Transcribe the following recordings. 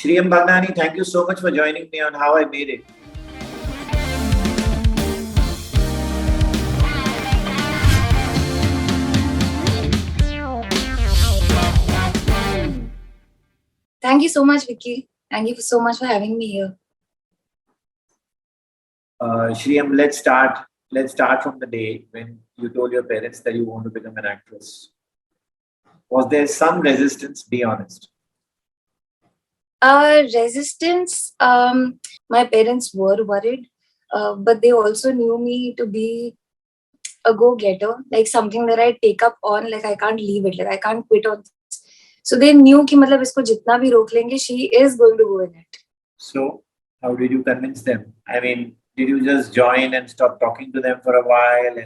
Shriyam Bhagnani, thank you so much for joining me on How I Made It. Thank you so much, Vicky. Thank you so much for having me here. Shriyam, let's start. Let's start from the day when you told your parents that you want to become an actress. Was there some resistance? Be honest. Resistance. My parents were worried, but they also knew me to be a go-getter, like something that I take up on. Like I can't leave it. Like I can't quit on this. So they knew कि मतलब इसको जितना भी रोक लेंगे, she is going to go in it. So, how did you convince them? I mean, did you just join and stop talking to them for a while?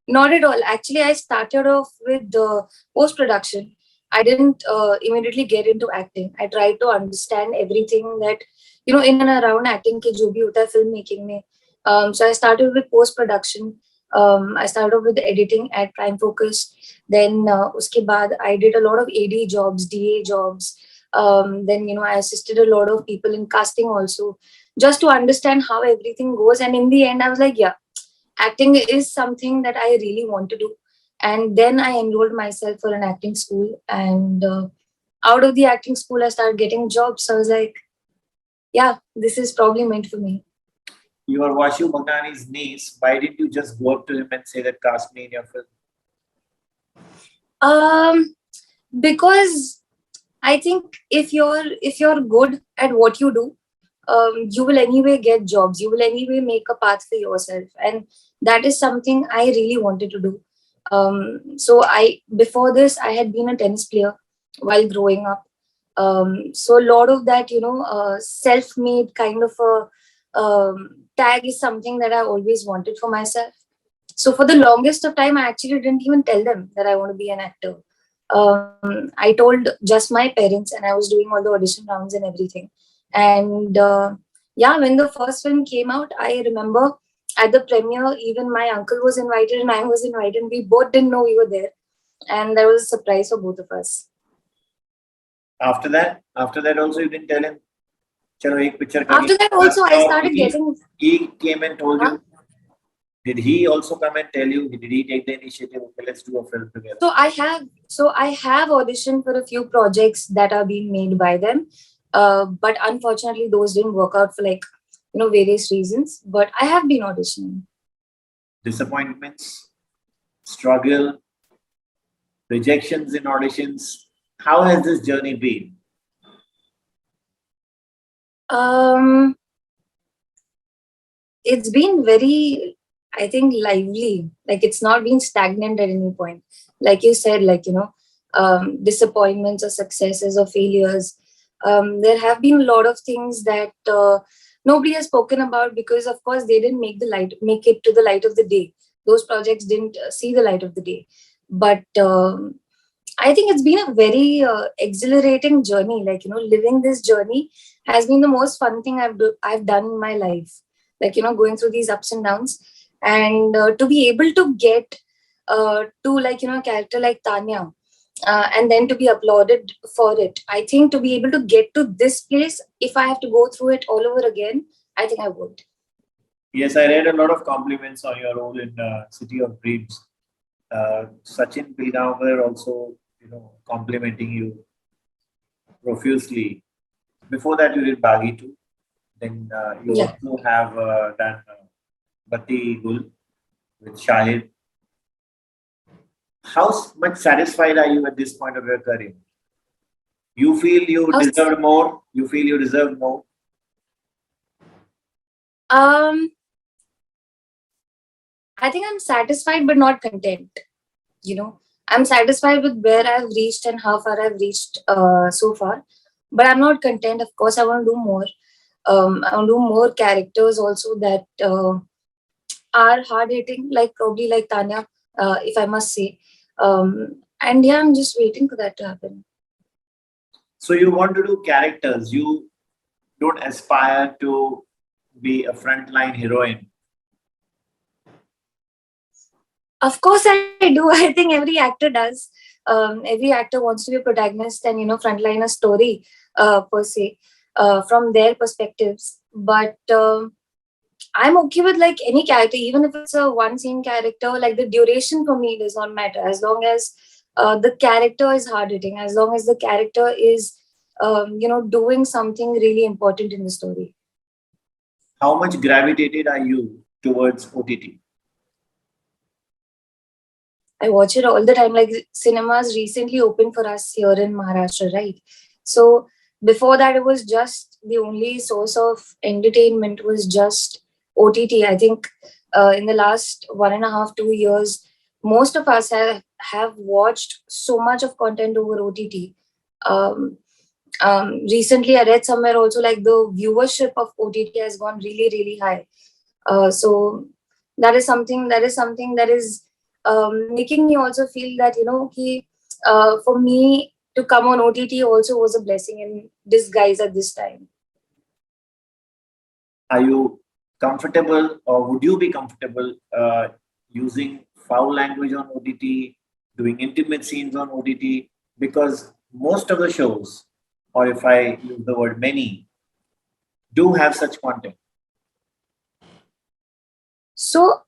Not at all. Actually, I started off with the post-production. I didn't immediately get into acting. I tried to understand everything that, in and around acting ke jo bhi hota hai filmmaking mein. So I started with post-production. I started with editing at Prime Focus. Then uske baad I did a lot of AD jobs, DA jobs. Then, I assisted a lot of people in casting also, just to understand how everything goes. And in the end, I was like, yeah, acting is something that I really want to do. And then I enrolled myself for an acting school. And out of the acting school, I started getting jobs. So I was like, yeah, this is probably meant for me. You are Vashu Bhagnani's niece. Why didn't you just go up to him and say that cast me in your film? Because I think if you're good at what you do, you will anyway get jobs. You will anyway make a path for yourself, and that is something I really wanted to do. So before this, I had been a tennis player while growing up. So a lot of that, self-made kind of a tag is something that I always wanted for myself. So for the longest of time, I actually didn't even tell them that I want to be an actor. I told just my parents, and I was doing all the audition rounds and everything. And yeah, when the first film came out, I remember at the premiere, even my uncle was invited and I was invited. We both didn't know we were there. And that was a surprise for both of us. After that also you didn't tell him? Chalo, ek picture After that also, I started getting... He came and told you? Did he also come and tell you? Did he take the initiative? Okay, let's do a film together. So I have auditioned for a few projects that are being made by them. But unfortunately, those didn't work out for various reasons. But I have been auditioning. Disappointments, struggle, rejections in auditions. How has this journey been? It's been very, I think, lively. Like it's not been stagnant at any point. Like you said, disappointments or successes or failures. There have been a lot of things that nobody has spoken about because, of course, they didn't make it to the light of the day. Those projects didn't see the light of the day. But I think it's been a very exhilarating journey. Living this journey has been the most fun thing I've done in my life. Going through these ups and downs, and to be able to get to a character like Tanya, and then to be applauded for it. I think to be able to get to this place, if I have to go through it all over again, I think I would. Yes, I read a lot of compliments on your role in City of Dreams. Sachin Pilgaonkar also, complimenting you profusely. Before that, you did Baghi too. Then you also have done Batti Gul with Shahid. How much satisfied are you at this point of your career? You feel you deserve more? You feel you deserve more? I think I'm satisfied but not content. I'm satisfied with where I've reached and how far I've reached so far. But I'm not content. Of course, I want to do more. I want to do more characters also that are hard-hitting, probably like Tanya, if I must say. And yeah, I'm just waiting for that to happen. So you want to do characters. You don't aspire to be a frontline heroine. Of course I do. I think every actor does. Every actor wants to be a protagonist and, frontline a story. per se, from their perspectives. But I'm okay with like any character, even if it's a one scene character. Like the duration for me does not matter as long as the character is hard hitting, as long as the character is doing something really important in the story. How much gravitated are you towards OTT? I watch it all the time. Like cinemas recently opened for us here in Maharashtra, right? So before that, it was just the only source of entertainment was just OTT. I think in the last 1.5, 2 years, most of us have watched so much of content over OTT. Um, Recently, I read somewhere also like the viewership of OTT has gone really, really high. So that is making me also feel that for me to come on OTT also was a blessing in disguise at this time. Are you comfortable, or would you be comfortable using foul language on OTT, doing intimate scenes on OTT? Because most of the shows, or if I use the word many, do have such content. So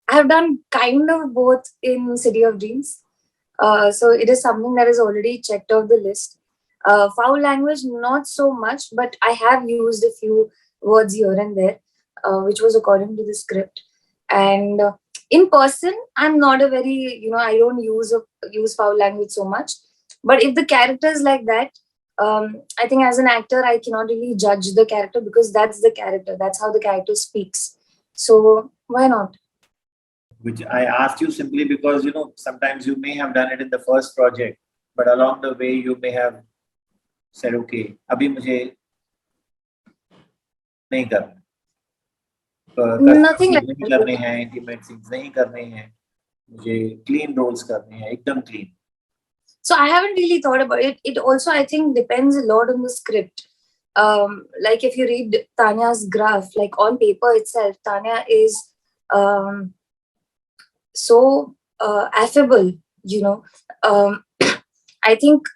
I have done kind of both in City of Dreams. So it is something that is already checked off the list. Foul language, not so much, but I have used a few words here and there, which was according to the script. And in person, I'm not a very, I don't use foul language so much. But if the character is like that, I think as an actor, I cannot really judge the character because that's the character. That's how the character speaks. So why not? Which I asked you simply because sometimes you may have done it in the first project, but along the way you may have said, "Okay, अभी मुझे नहीं करना, Nothing like नहीं that. करने हैं, intimate scenes नहीं करने हैं, मुझे clean roles करने हैं, एकदम clean." So I haven't really thought about it. It also, I think, depends a lot on the script. Like if you read Tanya's graph, like on paper itself, Tanya is so affable. You know, I think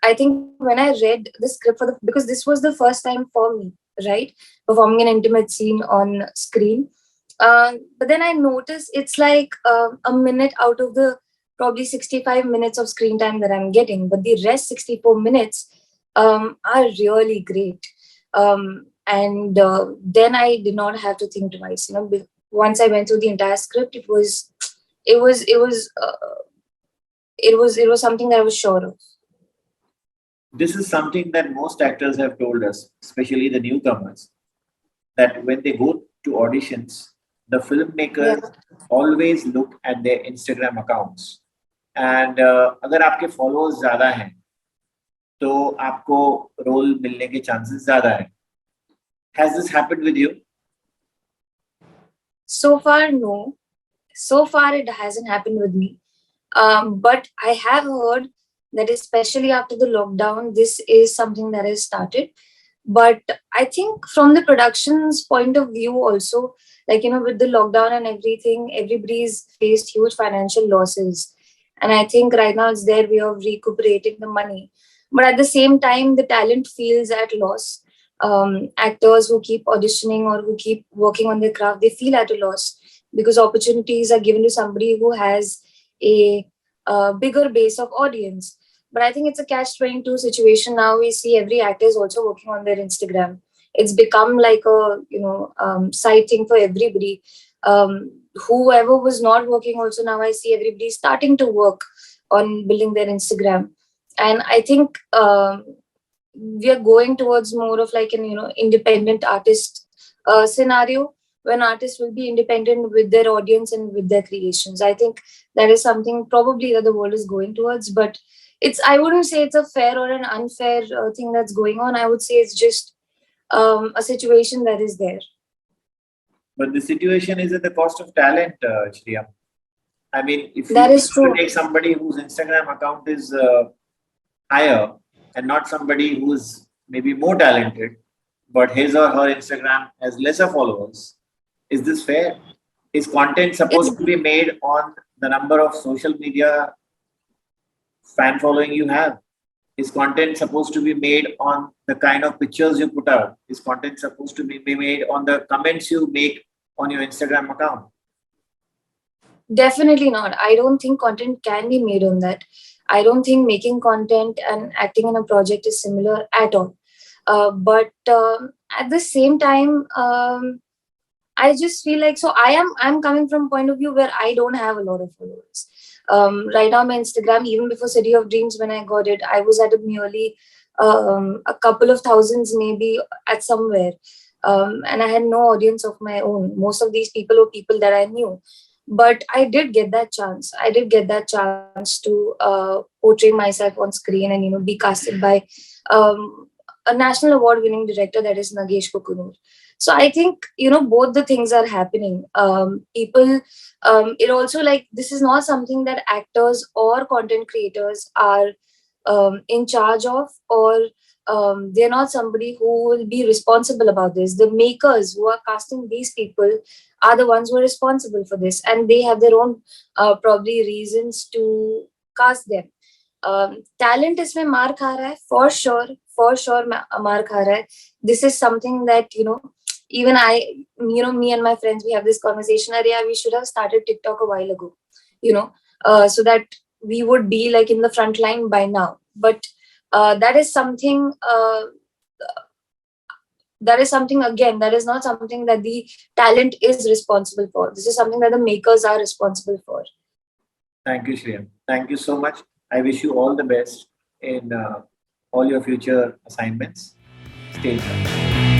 when I read the script because this was the first time for me, right, performing an intimate scene on screen. But then I noticed it's like a minute out of the probably 65 minutes of screen time that I'm getting, but the rest 64 minutes are really great. And then I did not have to think twice. Once I went through the entire script, it was it was it was something that I was sure of. This is something that most actors have told us, especially the newcomers, that when they go to auditions, the filmmakers always look at their Instagram accounts. And अगर आपके followers ज़्यादा हैं, तो आपको role मिलने के chances ज़्यादा हैं. Has this happened with you? So far, no. So far, it hasn't happened with me. But I have heard that especially after the lockdown, this is something that has started. But I think from the production's point of view also, like, with the lockdown and everything, everybody's faced huge financial losses. And I think right now it's their way of recuperating the money. But at the same time, the talent feels at loss. Actors who keep auditioning or who keep working on their craft, they feel at a loss because opportunities are given to somebody who has a bigger base of audience. But I think it's a catch-22 situation now. We see every actor is also working on their Instagram. It's become like a side thing for everybody. Whoever was not working also now I see everybody starting to work on building their Instagram. And I think we are going towards more of like an independent artist scenario when artists will be independent with their audience and with their creations. I think that is something probably that the world is going towards, but I wouldn't say it's a fair or an unfair thing that's going on. I would say it's just a situation that is there. But the situation is at the cost of talent, Shriyam. I mean, if that you is true. take somebody whose Instagram account is higher and not somebody who's maybe more talented, but his or her Instagram has lesser followers, is this fair? Is content supposed to be made on the number of social media fan following you have? Is content supposed to be made on the kind of pictures you put out? Is content supposed to be made on the comments you make on your Instagram account? Definitely not. I don't think content can be made on that. I don't think making content and acting in a project is similar at all. But at the same time, I just feel like, so I'm coming from a point of view where I don't have a lot of followers. Right now, my Instagram, even before City of Dreams, when I got it, I was at a merely a couple of thousands, maybe at somewhere. And I had no audience of my own. Most of these people were people that I knew. But I did get that chance. I did get that chance to portray myself on screen and, be casted by a national award winning director, that is Nagesh Kukunur. So I think, both the things are happening. People, it also, like, this is not something that actors or content creators are in charge of, or they're not somebody who will be responsible about this. The makers who are casting these people are the ones who are responsible for this, and they have their own probably reasons to cast them. Talent इसमें मार खा रहा है, for sure मार खा रहा है. This is something that, even me and my friends, we have this conversation. Arya, we should have started TikTok a while ago, so that we would be like in the front line by now. But that is something. That is something, again, that is not something that the talent is responsible for. This is something that the makers are responsible for. Thank you, Shriyam. Thank you so much. I wish you all the best in all your future assignments. Stay tuned.